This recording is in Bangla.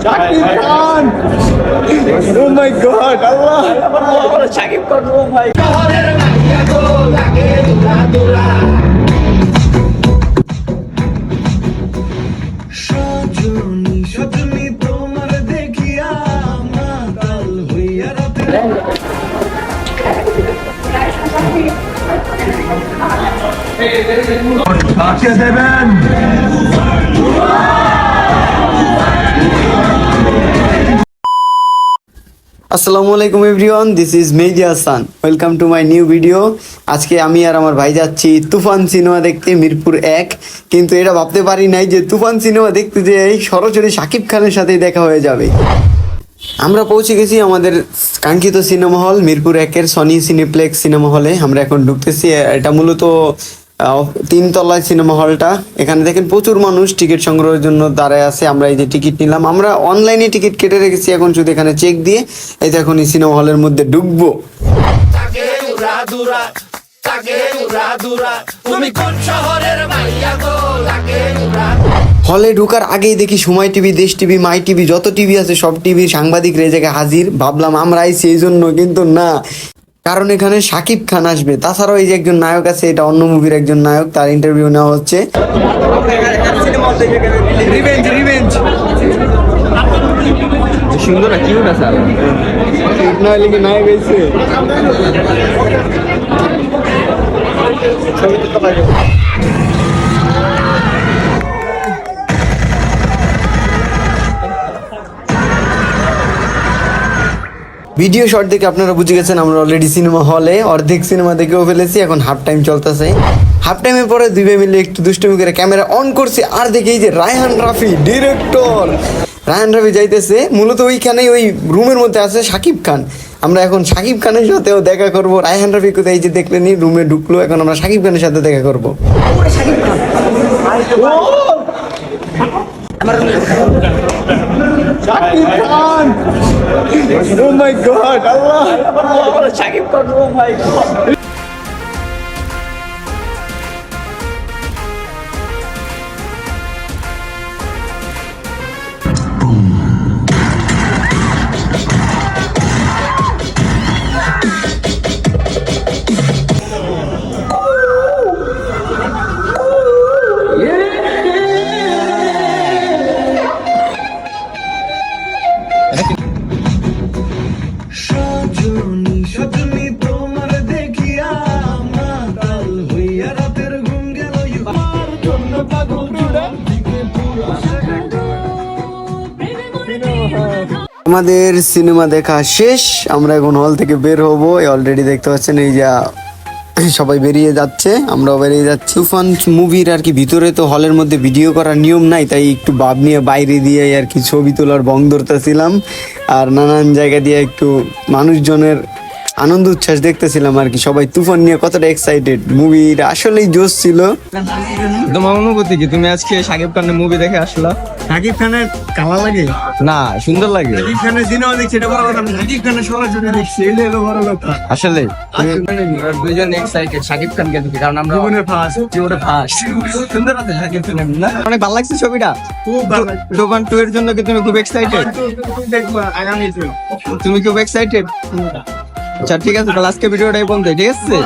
শাকিব খান, ও মাই গড, আল্লাহ, শাকিব খান, ও ভাই। দেবেন আসসালামু আলাইকুম এভরিওয়ান, দিস ইজ মেজি Hasan. Welcome to my new video. আজকে আমি আর আমার ভাই যাচ্ছি তুফান সিনেমা দেখতে, মিরপুর 1। কিন্তু এটা ভাবতে পারি নাই যে তুফান সিনেমা দেখতে যে এই সরাসরি শাকিব খানের সাথেই দেখা হয়ে যাবে। আমরা পৌঁছে গেছি আমাদের কাঙ্ক্ষিত সিনেমা হল মিরপুর 1-এর সনি সিনেপ্লেক্স সিনেমা হলে। আমরা এখন ঢুকতেছি। এটা মূলত 3 তলায় সিনেমা হলটা। এখানে দেখেন প্রচুর মানুষ টিকিট সংগ্রহের জন্য দাঁড়ায় আছে। আমরা এই যে টিকিট নিলাম, আমরা অনলাইনে টিকিট কেটে রেখেছি, এখন শুধু এখানে চেক দিয়ে এই তো এখন এই সিনেমা হলের মধ্যে ঢুকবো। হলে ঢোকার আগেই দেখি সময় টিভি, দেশ টিভি, মাই টিভি, যত টিভি আছে সব টিভির সাংবাদিকরা এই জায়গায় হাজির। ভাবলাম আমরা আইছি এই জন্য, কিন্তু না, কারণ এখানে শাকিব খান আসবে। তাছাড়াও এই যে একজন নায়ক আছে, এটা অন্য মুভির একজন নায়ক, তার ইন্টারভিউ নেওয়া হচ্ছে। সুন্দর কিউট আছে, নায়ক হয়েছে। ভিডিও শর্ট দেখে আপনারা বুঝে গেছেন আমরা অলরেডি সিনেমা হলে অর্ধেক সিনেমা দেখেও ফেলেছি। এখন হাফ টাইম চলতেছে। হাফ টাইমের পরে দুই ভাই মিলে একটু দুষ্টুমি করে ক্যামেরা অন করছে, আর দেখি এই যে রায়হান রাফি ডিরেক্টর, রায়হান রাফি যাইতেছে। মূলত ওইখানেই ওই রুমের মধ্যে আছে শাকিব খান। আমরা এখন শাকিব খানের সাথেও দেখা করবো। রায়হান রাফি কোথায়, এই যে দেখলেনি রুমে ঢুকলো, এখন আমরা শাকিব খানের সাথে দেখা করবো। শাকিব খান, শাকিব খান, ও মাই গড, আল্লাহ, শাকিব খান, ও মাই গড। আমাদের সিনেমা দেখা শেষ। আমরা এখন হল থেকে বের হবো। অলরেডি দেখতে পাচ্ছেন এই যে সবাই বেরিয়ে যাচ্ছে, আমরাও বেরিয়ে যাচ্ছি। তুফান মুভির আর কি ভিতরে তো হলের মধ্যে ভিডিও করার নিয়ম নাই, তাই একটু ভাব নিয়ে বাইরে দিয়ে আর কি ছবি তোলার বং ধরতেছিলাম, আর নানান জায়গা দিয়ে একটু মানুষজনের আনন্দ উচ্ছ্বাস দেখতেছিলাম আর কি। সবাই তুফান নিয়ে কতটা এক্সাইটেড। মুভিটা আসলেই জোশ ছিল। তোমার অনুভূতি কি, তুমি আজকে শাকিব খানের মুভি দেখে আসলা? শাকিব খানের কালা লাগে না, সুন্দর লাগে। শাকিব খানের সিনেমা দেখছি, এটা বড় কথা না। শাকিব খানের সরাসরি দেখছি, এটা হলো বড় কথা। আসলে দুইজন এক্সাইটেড শাকিব খানকে দেখি, কারণ আমরা জীবনে ফার্স্ট সুন্দর আছে শাকিব খানের না? অনেক ভালো লাগছে ছবিটা, খুব ভালো লাগছে। তুফান 2 এর জন্য কি তুমি খুব এক্সাইটেড? দেখবা আগামীতে তুমি খুব এক্সাইটেড? আচ্ছা ঠিক আছে, তাহলে আজকে ভিডিওটা এই পর্যন্ত, ঠিক আছে?